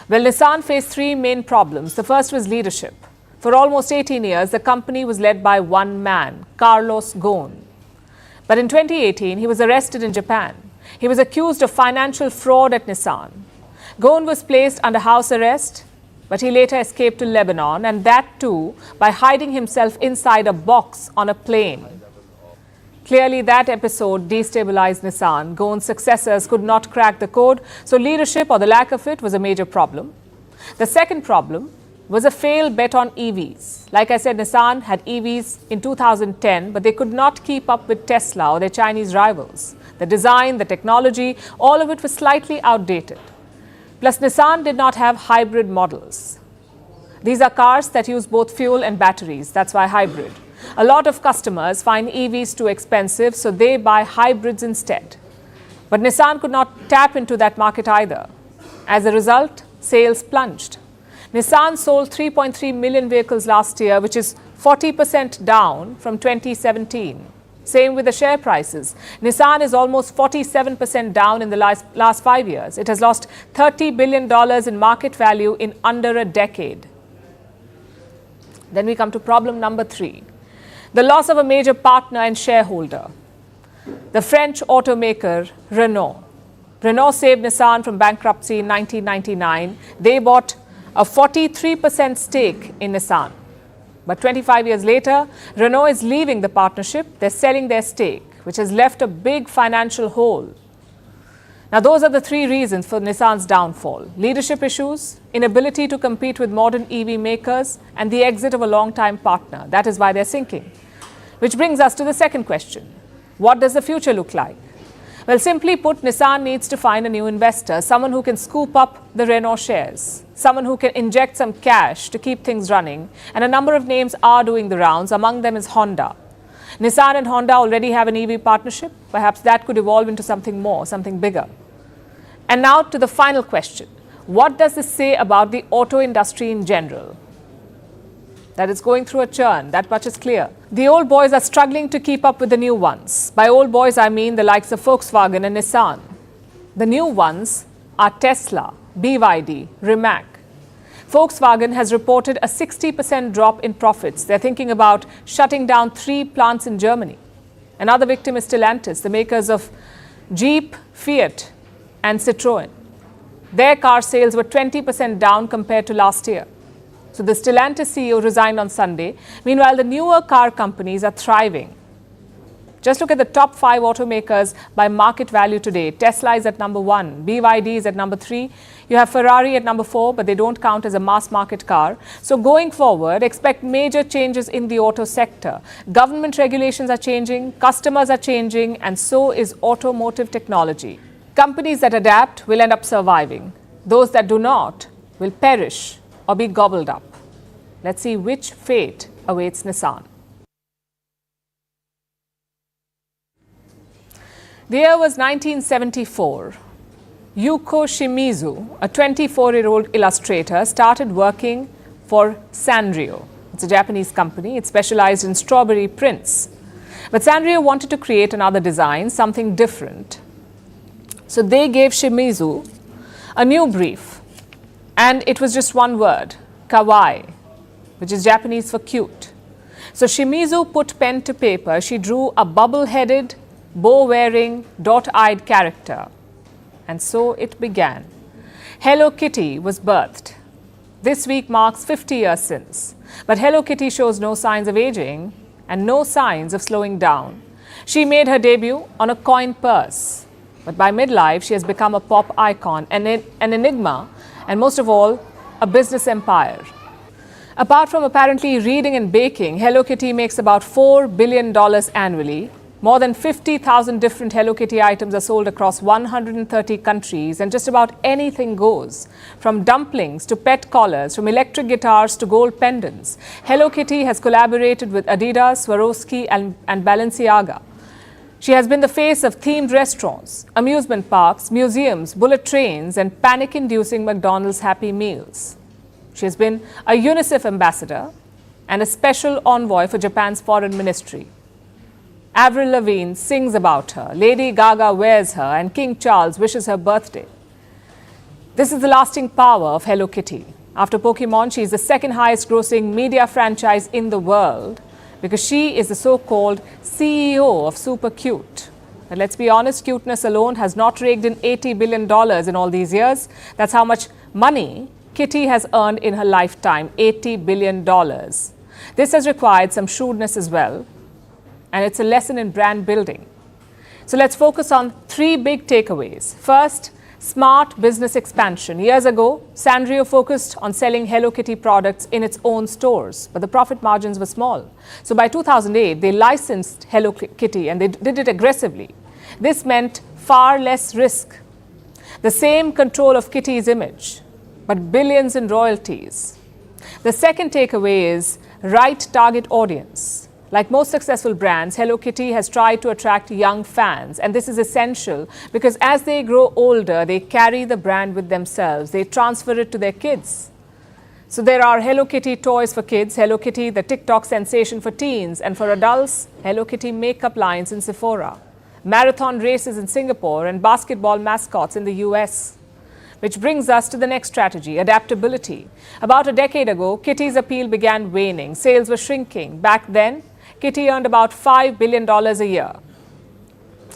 Well, Nissan faced 3 main problems. The first was leadership. For almost 18 years, the company was led by one man, Carlos Ghosn. But in 2018, he was arrested in Japan. He was accused of financial fraud at Nissan. Ghosn was placed under house arrest, but he later escaped to Lebanon, and that too by hiding himself inside a box on a plane. Clearly, that episode destabilized Nissan. Ghosn's successors could not crack the code, so leadership or the lack of it was a major problem. The second problem was a failed bet on EVs. Like I said, Nissan had EVs in 2010, but they could not keep up with Tesla or their Chinese rivals. The design, the technology, all of it was slightly outdated. Plus, Nissan did not have hybrid models. These are cars that use both fuel and batteries. That's why hybrid. A lot of customers find EVs too expensive, so they buy hybrids instead. But Nissan could not tap into that market either. As a result, sales plunged. Nissan sold 3.3 million vehicles last year, which is 40% down from 2017. Same with the share prices. Nissan is almost 47% down in the last 5 years. It has lost $30 billion in market value in under a decade. Then we come to problem number 3. The loss of a major partner and shareholder. The French automaker Renault. Renault saved Nissan from bankruptcy in 1999. They bought a 43% stake in Nissan. But 25 years later, Renault is leaving the partnership. They're selling their stake, which has left a big financial hole. Now, those are the 3 reasons for Nissan's downfall. Leadership issues, inability to compete with modern EV makers, and the exit of a long-time partner. That is why they're sinking. Which brings us to the second question. What does the future look like? Well, simply put, Nissan needs to find a new investor, someone who can scoop up the Renault shares, someone who can inject some cash to keep things running, and a number of names are doing the rounds. Among them is Honda. Nissan and Honda already have an EV partnership. Perhaps that could evolve into something more, something bigger. And now to the final question. What does this say about the auto industry in general? That it's going through a churn, that much is clear. The old boys are struggling to keep up with the new ones. By old boys, I mean the likes of Volkswagen and Nissan. The new ones are Tesla, BYD, Rimac. Volkswagen has reported a 60% drop in profits. They're thinking about shutting down 3 plants in Germany. Another victim is Stellantis, the makers of Jeep, Fiat, and Citroën. Their car sales were 20% down compared to last year. So the Stellantis CEO resigned on Sunday. Meanwhile, the newer car companies are thriving. Just look at the top 5 automakers by market value today. Tesla is at number 1. BYD is at number 3. You have Ferrari at number 4, but they don't count as a mass market car. So going forward, expect major changes in the auto sector. Government regulations are changing, customers are changing, and so is automotive technology. Companies that adapt will end up surviving. Those that do not will perish or be gobbled up. Let's see which fate awaits Nissan. The year was 1974. Yuko Shimizu, a 24-year-old illustrator, started working for Sanrio. It's a Japanese company. It specialized in strawberry prints. But Sanrio wanted to create another design, something different. So they gave Shimizu a new brief. And it was just one word, kawaii, which is Japanese for cute. So Shimizu put pen to paper. She drew a bubble-headed, bow-wearing, dot-eyed character. And so it began. Hello Kitty was birthed. This week marks 50 years since. But Hello Kitty shows no signs of aging and no signs of slowing down. She made her debut on a coin purse. But by midlife, she has become a pop icon, an enigma, and most of all, a business empire. Apart from apparently reading and baking, Hello Kitty makes about $4 billion annually. More than 50,000 different Hello Kitty items are sold across 130 countries, and just about anything goes. From dumplings to pet collars, from electric guitars to gold pendants. Hello Kitty has collaborated with Adidas, Swarovski, and Balenciaga. She has been the face of themed restaurants, amusement parks, museums, bullet trains, and panic-inducing McDonald's Happy Meals. She has been a UNICEF ambassador and a special envoy for Japan's foreign ministry. Avril Lavigne sings about her, Lady Gaga wears her, and King Charles wishes her birthday. This is the lasting power of Hello Kitty. After Pokemon, she is the second highest grossing media franchise in the world because she is the so-called CEO of Super Cute. And let's be honest, cuteness alone has not raked in $80 billion in all these years. That's how much money Kitty has earned in her lifetime, $80 billion. This has required some shrewdness as well. And it's a lesson in brand building. So let's focus on 3 big takeaways. First, smart business expansion. Years ago, Sanrio focused on selling Hello Kitty products in its own stores, but the profit margins were small. So by 2008, they licensed Hello Kitty and they did it aggressively. This meant far less risk. The same control of Kitty's image, but billions in royalties. The second takeaway is right target audience. Like most successful brands, Hello Kitty has tried to attract young fans, and this is essential because as they grow older, they carry the brand with themselves. They transfer it to their kids. So there are Hello Kitty toys for kids, Hello Kitty, the TikTok sensation for teens, and for adults, Hello Kitty makeup lines in Sephora, marathon races in Singapore, and basketball mascots in the US. Which brings us to the next strategy, adaptability. About a decade ago, Kitty's appeal began waning. Sales were shrinking. Back then, Kitty earned about $5 billion a year.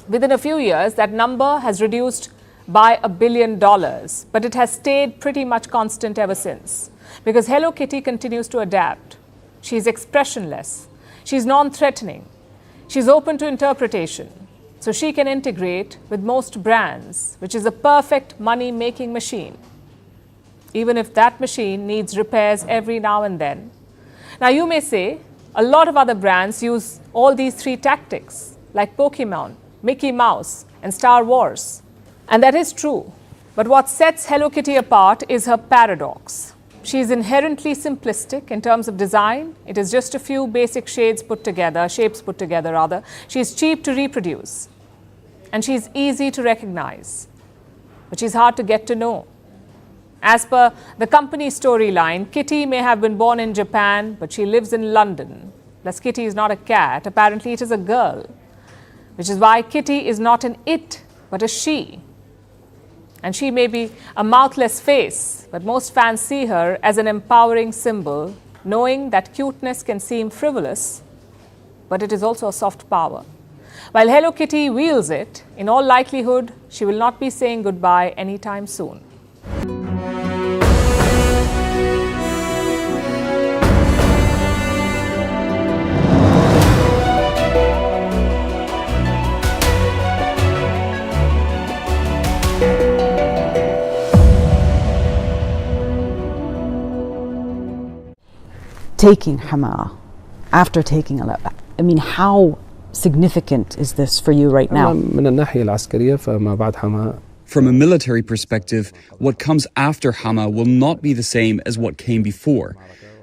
Within a few years, that number has reduced by $1 billion, but it has stayed pretty much constant ever since. Because Hello Kitty continues to adapt. She's expressionless. She's non-threatening. She's open to interpretation. So she can integrate with most brands, which is a perfect money-making machine, even if that machine needs repairs every now and then. Now you may say, a lot of other brands use all these three tactics, like Pokemon, Mickey Mouse, and Star Wars. And that is true. But what sets Hello Kitty apart is her paradox. She is inherently simplistic in terms of design. It is just a few basic shapes put together. She is cheap to reproduce. And she's easy to recognize. But she's hard to get to know. As per the company storyline, Kitty may have been born in Japan, but she lives in London. Plus, Kitty is not a cat. Apparently, it is a girl. Which is why Kitty is not an it, but a she. And she may be a mouthless face, but most fans see her as an empowering symbol, knowing that cuteness can seem frivolous, but it is also a soft power. While Hello Kitty wields it, in all likelihood, she will not be saying goodbye anytime soon. Taking Hama, after taking Aleppo, I mean, how significant is this for you right now? From a military perspective, what comes after Hama will not be the same as what came before.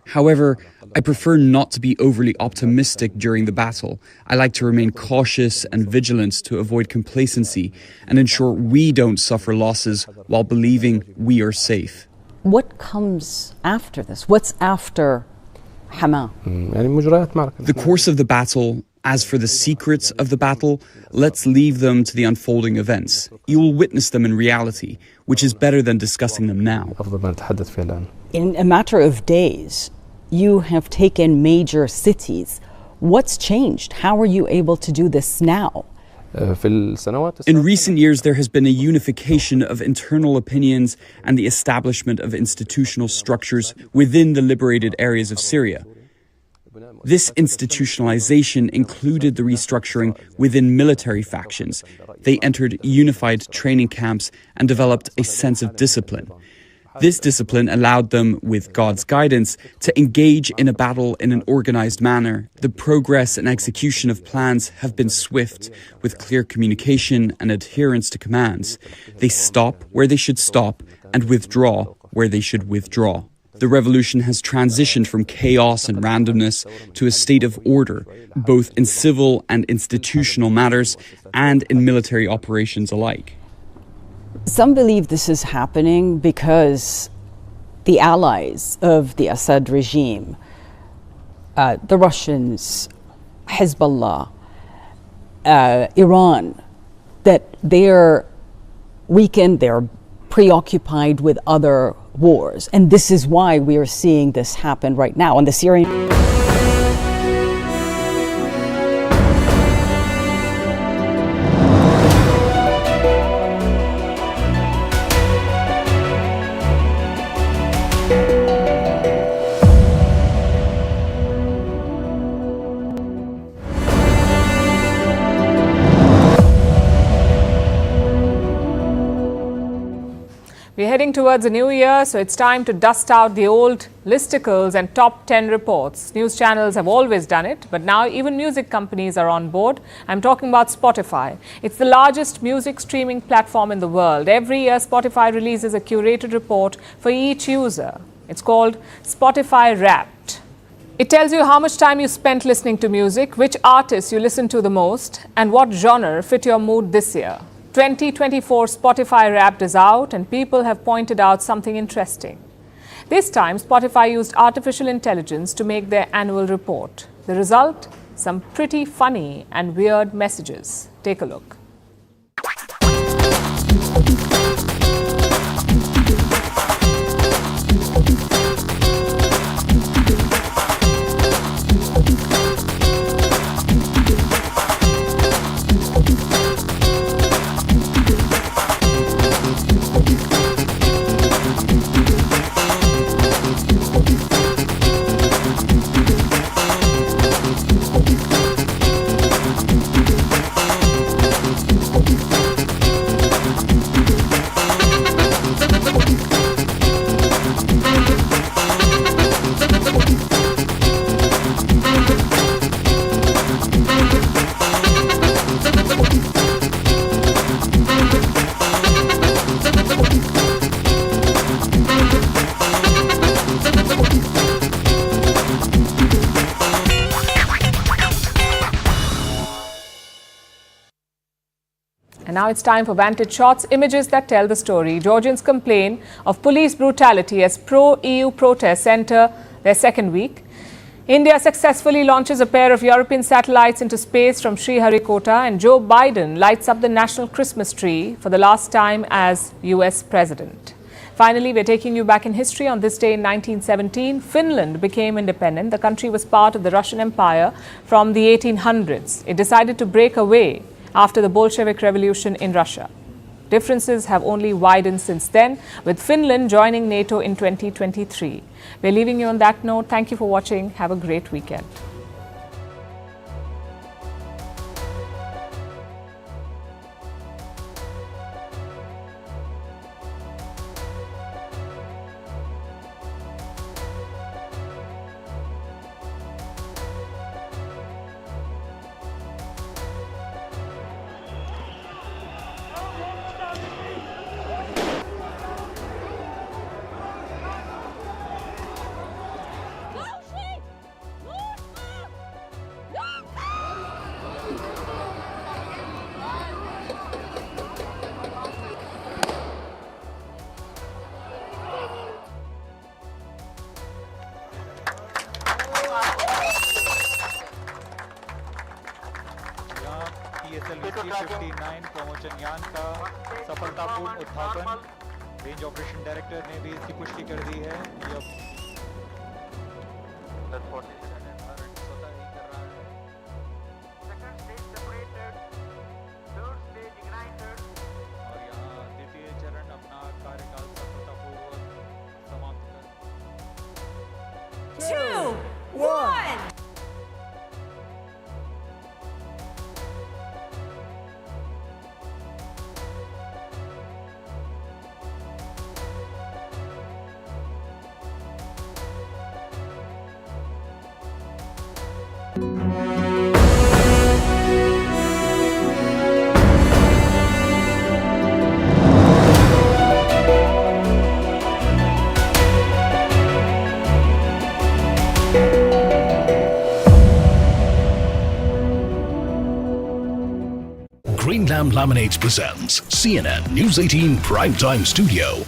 However, I prefer not to be overly optimistic during the battle. I like to remain cautious and vigilant to avoid complacency and ensure we don't suffer losses while believing we are safe. What comes after this? What's after Hama? The course of the battle, as for the secrets of the battle, let's leave them to the unfolding events. You will witness them in reality, which is better than discussing them now. In a matter of days, you have taken major cities. What's changed? How are you able to do this now? In recent years, there has been a unification of internal opinions and the establishment of institutional structures within the liberated areas of Syria. This institutionalization included the restructuring within military factions. They entered unified training camps and developed a sense of discipline. This discipline allowed them, with God's guidance, to engage in a battle in an organized manner. The progress and execution of plans have been swift, with clear communication and adherence to commands. They stop where they should stop and withdraw where they should withdraw. The revolution has transitioned from chaos and randomness to a state of order, both in civil and institutional matters and in military operations alike. Some believe this is happening because the allies of the Assad regime, the Russians, Hezbollah, Iran, that they're weakened, they're preoccupied with other wars. And this is why we are seeing this happen right now. And the Syrian... We're heading towards a new year, so it's time to dust out the old listicles and top 10 reports. News channels have always done it, but now even music companies are on board. I'm talking about Spotify. It's the largest music streaming platform in the world. Every year, Spotify releases a curated report for each user. It's called Spotify Wrapped. It tells you how much time you spent listening to music, which artists you listen to the most, and what genre fit your mood this year. 2024 Spotify Wrapped is out, and people have pointed out something interesting. This time, Spotify used artificial intelligence to make their annual report. The result? Some pretty funny and weird messages. Take a look. And now it's time for Vantage Shots, images that tell the story. Georgians complain of police brutality as pro-EU protests enter their second week. India successfully launches a pair of European satellites into space from Sriharikota, and Joe Biden lights up the national Christmas tree for the last time as US president. Finally, we're taking you back in history. On this day in 1917, Finland became independent. The country was part of the Russian Empire from the 1800s. It decided to break away after the Bolshevik Revolution in Russia. Differences have only widened since then, with Finland joining NATO in 2023. We're leaving you on that note. Thank you for watching. Have a great weekend. Promotion यान का सफलतापूर्ण उत्थापन range operation director ने भी इसकी पुष्टि कर दी है। और यहाँ द्वितीय चरण अपना कार्यकाल सफलतापूर्वक समाप्त कर 2, 1 Greenlam Laminates presents CNN News 18 Primetime Studio.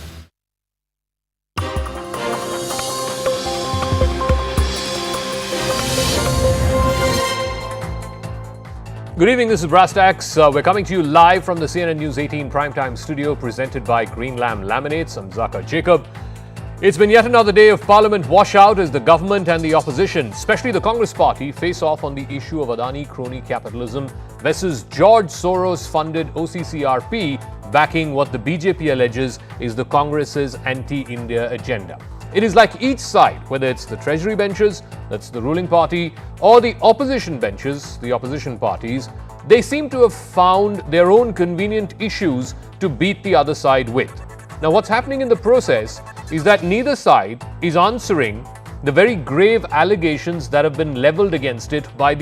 Good evening, this is Brass Tacks. We're coming to you live from the CNN News 18 Primetime Studio presented by Greenlam Laminates. I'm Zaka Jacob. It's been yet another day of Parliament washout as the government and the opposition, especially the Congress party, face off on the issue of Adani crony capitalism versus George Soros-funded OCCRP backing what the BJP alleges is the Congress's anti-India agenda. It is like each side, whether it's the Treasury benches, that's the ruling party, or the opposition benches, the opposition parties, they seem to have found their own convenient issues to beat the other side with. Now, what's happening in the process is that neither side is answering the very grave allegations that have been leveled against it by the